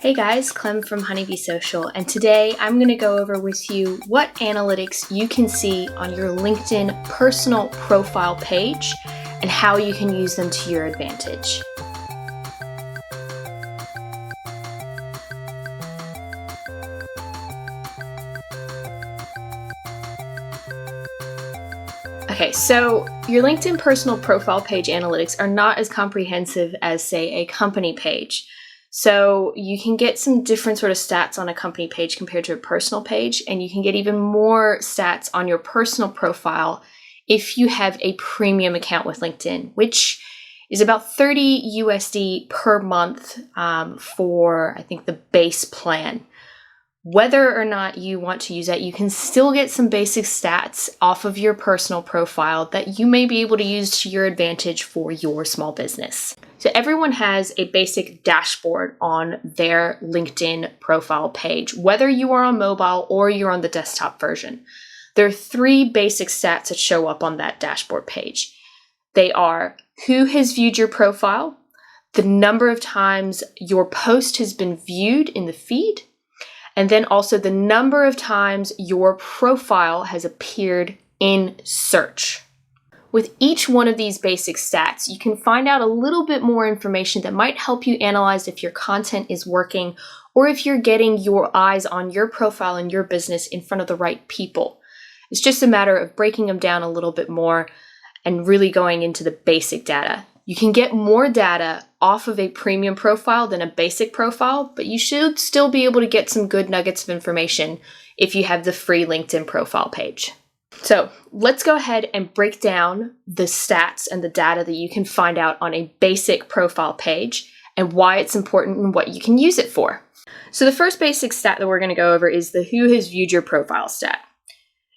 Hey guys, Clem from Honeybee Social, and today I'm going to go over with you what analytics you can see on your LinkedIn personal profile page and how you can use them to your advantage. Okay, so your LinkedIn personal profile page analytics are not as comprehensive as, say, a company page. So you can get some different sort of stats on a company page compared to a personal page, and you can get even more stats on your personal profile if you have a premium account with LinkedIn, which is about $30 USD per month for, I think, the base plan. Whether or not you want to use that, you can still get some basic stats off of your personal profile that you may be able to use to your advantage for your small business. So everyone has a basic dashboard on their LinkedIn profile page, whether you are on mobile or you're on the desktop version. There are three basic stats that show up on that dashboard page. They are who has viewed your profile, the number of times your post has been viewed in the feed, and then also the number of times your profile has appeared in search. With each one of these basic stats, you can find out a little bit more information that might help you analyze if your content is working or if you're getting your eyes on your profile and your business in front of the right people. It's just a matter of breaking them down a little bit more and really going into the basic data. You can get more data off of a premium profile than a basic profile, but you should still be able to get some good nuggets of information if you have the free LinkedIn profile page. So let's go ahead and break down the stats and the data that you can find out on a basic profile page and why it's important and what you can use it for. So the first basic stat that we're going to go over is the who has viewed your profile stat.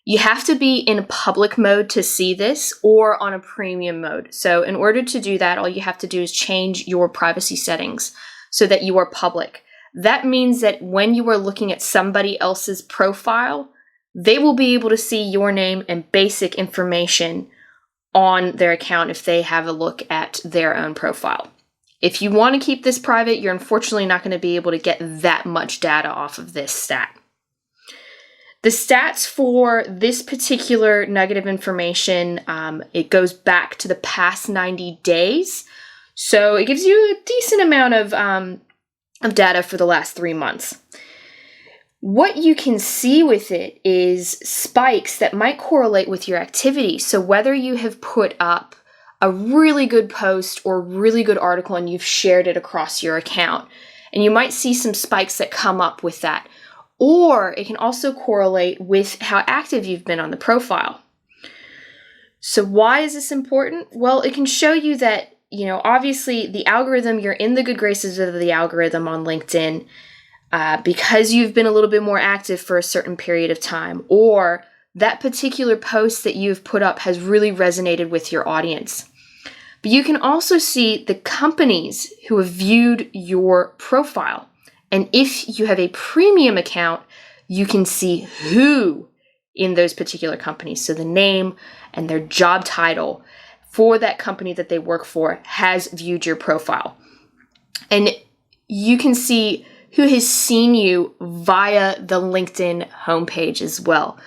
You have to be in public mode to see this or on a premium mode. So in order to do that, all you have to do is change your privacy settings so that you are public. That means that when you are looking at somebody else's profile, they will be able to see your name and basic information on their account if they have a look at their own profile. If you want to keep this private, you're unfortunately not going to be able to get that much data off of this stat. The stats for this particular nugget of information, it goes back to the past 90 days. So it gives you a decent amount of data for the last 3 months. What you can see with it is spikes that might correlate with your activity. So whether you have put up a really good post or really good article and you've shared it across your account, and you might see some spikes that come up with that. Or it can also correlate with how active you've been on the profile. So why is this important? Well, it can show you that, obviously the algorithm, you're in the good graces of the algorithm on LinkedIn because you've been a little bit more active for a certain period of time, or that particular post that you've put up has really resonated with your audience. But you can also see the companies who have viewed your profile. And if you have a premium account, you can see who in those particular companies. So the name and their job title for that company that they work for has viewed your profile. And you can see who has seen you via the LinkedIn homepage as well.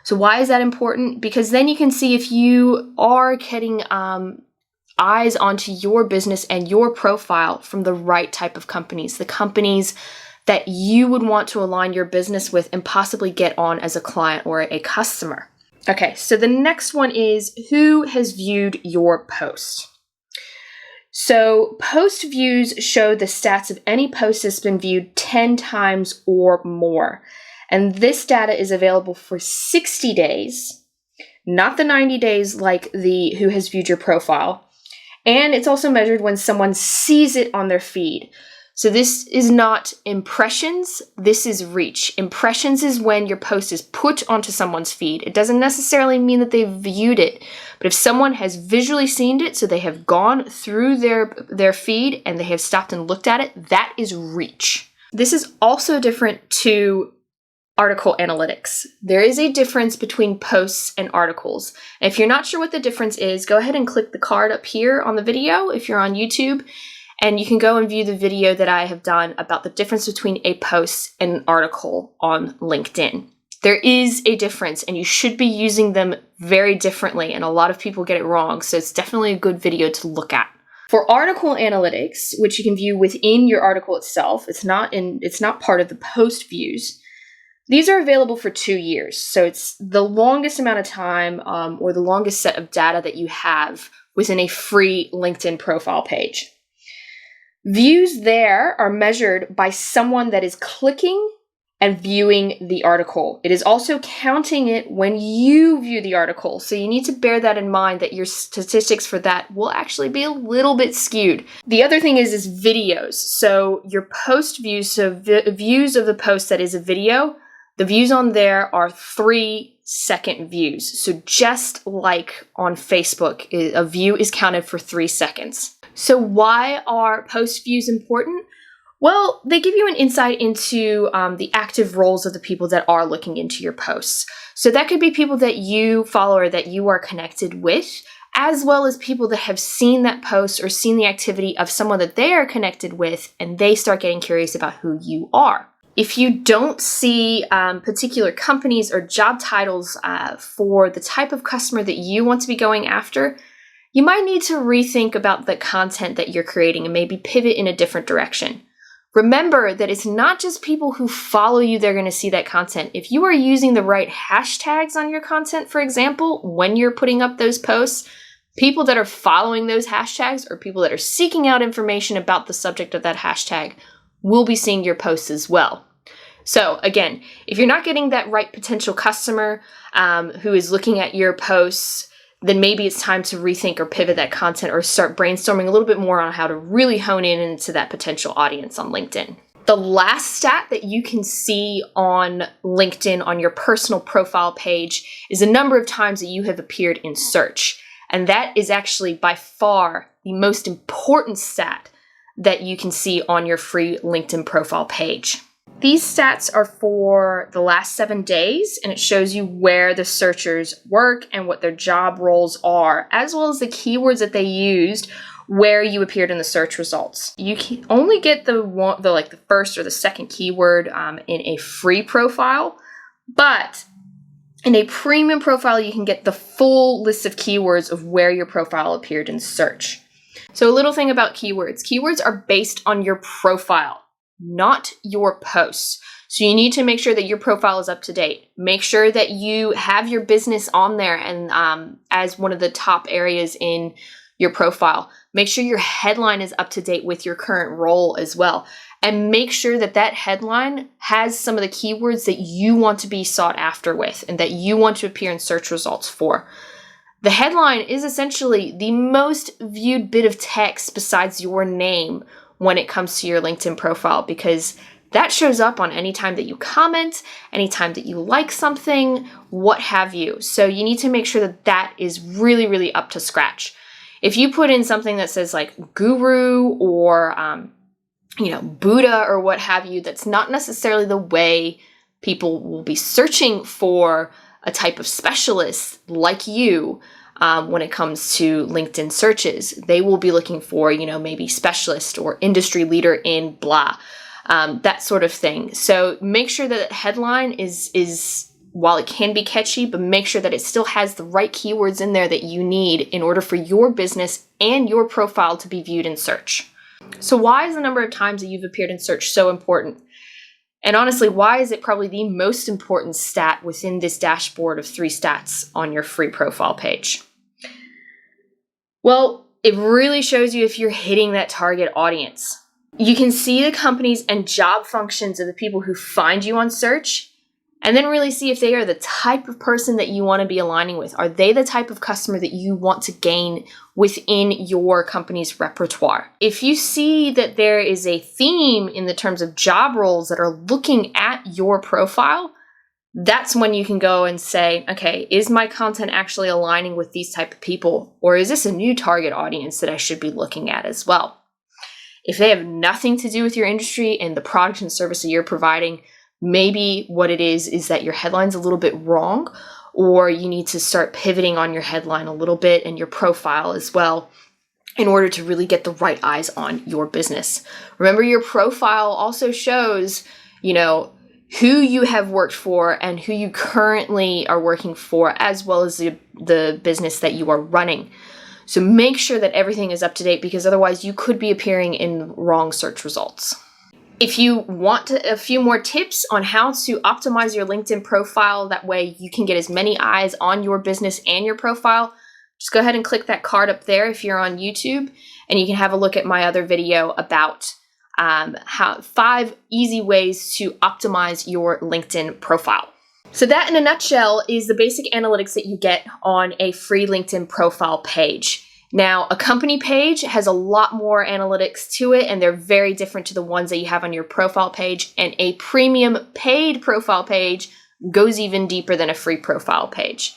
So why is that important? Because then you can see if you are getting eyes onto your business and your profile from the right type of companies, the companies that you would want to align your business with and possibly get on as a client or a customer. Okay, so the next one is who has viewed your post. So post views show the stats of any post that's been viewed 10 times or more. And this data is available for 60 days, not the 90 days like the who has viewed your profile. And it's also measured when someone sees it on their feed. So this is not impressions, this is reach. Impressions is when your post is put onto someone's feed. It doesn't necessarily mean that they've viewed it, but if someone has visually seen it, so they have gone through their feed and they have stopped and looked at it, that is reach. This is also different to article analytics. There is a difference between posts and articles. And if you're not sure what the difference is, go ahead and click the card up here on the video if you're on YouTube, And you can go and view the video that I have done about the difference between a post and an article on LinkedIn. There is a difference, and you should be using them very differently, and a lot of people get it wrong, so it's definitely a good video to look at. For article analytics, which you can view within your article itself, it's not part of the post views. These are available for 2 years, so it's the longest amount of time or the longest set of data that you have within a free LinkedIn profile page. Views there are measured by someone that is clicking and viewing the article. It is also counting it when you view the article, so you need to bear that in mind, that your statistics for that will actually be a little bit skewed. The other thing is videos. So your post views, so views of the post that is a video, the views on there are 3-second views. So just like on Facebook, a view is counted for 3 seconds. So why are post views important? Well, they give you an insight into the active roles of the people that are looking into your posts. So that could be people that you follow or that you are connected with, as well as people that have seen that post or seen the activity of someone that they are connected with, and they start getting curious about who you are. If you don't see particular companies or job titles for the type of customer that you want to be going after, you might need to rethink about the content that you're creating and maybe pivot in a different direction. Remember that it's not just people who follow you that are going to see that content. If you are using the right hashtags on your content, for example, when you're putting up those posts, people that are following those hashtags or people that are seeking out information about the subject of that hashtag will be seeing your posts as well. So again, if you're not getting that right potential customer who is looking at your posts, then maybe it's time to rethink or pivot that content or start brainstorming a little bit more on how to really hone in into that potential audience on LinkedIn. The last stat that you can see on LinkedIn on your personal profile page is the number of times that you have appeared in search. And that is actually by far the most important stat that you can see on your free LinkedIn profile page. These stats are for the last 7 days, and it shows you where the searchers work and what their job roles are, as well as the keywords that they used where you appeared in the search results. You can only get the first or the second keyword in a free profile, but in a premium profile, you can get the full list of keywords of where your profile appeared in search. So a little thing about keywords. Keywords are based on your profile, not your posts. So you need to make sure that your profile is up to date. Make sure that you have your business on there and as one of the top areas in your profile. Make sure your headline is up to date with your current role as well. And make sure that that headline has some of the keywords that you want to be sought after with and that you want to appear in search results for. The headline is essentially the most viewed bit of text besides your name when it comes to your LinkedIn profile, because that shows up on any time that you comment, anytime that you like something, what have you. So you need to make sure that that is really, really up to scratch. If you put in something that says like guru or, Buddha or what have you, that's not necessarily the way people will be searching for a type of specialist like you. When it comes to LinkedIn searches, they will be looking for, maybe specialist or industry leader in blah, that sort of thing. So make sure that headline is, while it can be catchy, but make sure that it still has the right keywords in there that you need in order for your business and your profile to be viewed in search. So why is the number of times that you've appeared in search so important? And honestly, why is it probably the most important stat within this dashboard of 3 stats on your free profile page? Well, it really shows you if you're hitting that target audience. You can see the companies and job functions of the people who find you on search, and then really see if they are the type of person that you want to be aligning with. Are they the type of customer that you want to gain within your company's repertoire? If you see that there is a theme in the terms of job roles that are looking at your profile, that's when you can go and say, okay, is my content actually aligning with these type of people? Or is this a new target audience that I should be looking at as well? If they have nothing to do with your industry and the product and service that you're providing, maybe what it is that your headline's a little bit wrong, or you need to start pivoting on your headline a little bit and your profile as well in order to really get the right eyes on your business. Remember, your profile also shows, who you have worked for and who you currently are working for, as well as the business that you are running. So make sure that everything is up to date, because otherwise you could be appearing in wrong search results. If you want a few more tips on how to optimize your LinkedIn profile, that way you can get as many eyes on your business and your profile, just go ahead and click that card up there if you're on YouTube, and you can have a look at my other video about 5 easy ways to optimize your LinkedIn profile. So that, in a nutshell, is the basic analytics that you get on a free LinkedIn profile page. Now, a company page has a lot more analytics to it, and they're very different to the ones that you have on your profile page. And a premium paid profile page goes even deeper than a free profile page.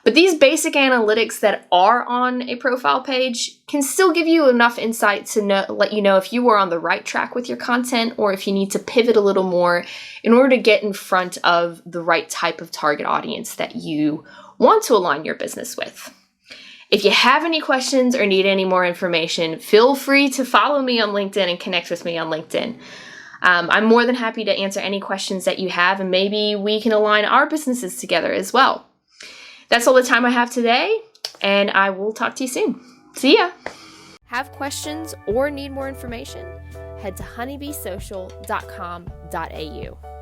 But these basic analytics that are on a profile page can still give you enough insight to let you know if you are on the right track with your content, or if you need to pivot a little more in order to get in front of the right type of target audience that you want to align your business with. If you have any questions or need any more information, feel free to follow me on LinkedIn and connect with me on LinkedIn. I'm more than happy to answer any questions that you have, and maybe we can align our businesses together as well. That's all the time I have today, and I will talk to you soon. See ya! Have questions or need more information? Head to honeybeesocial.com.au.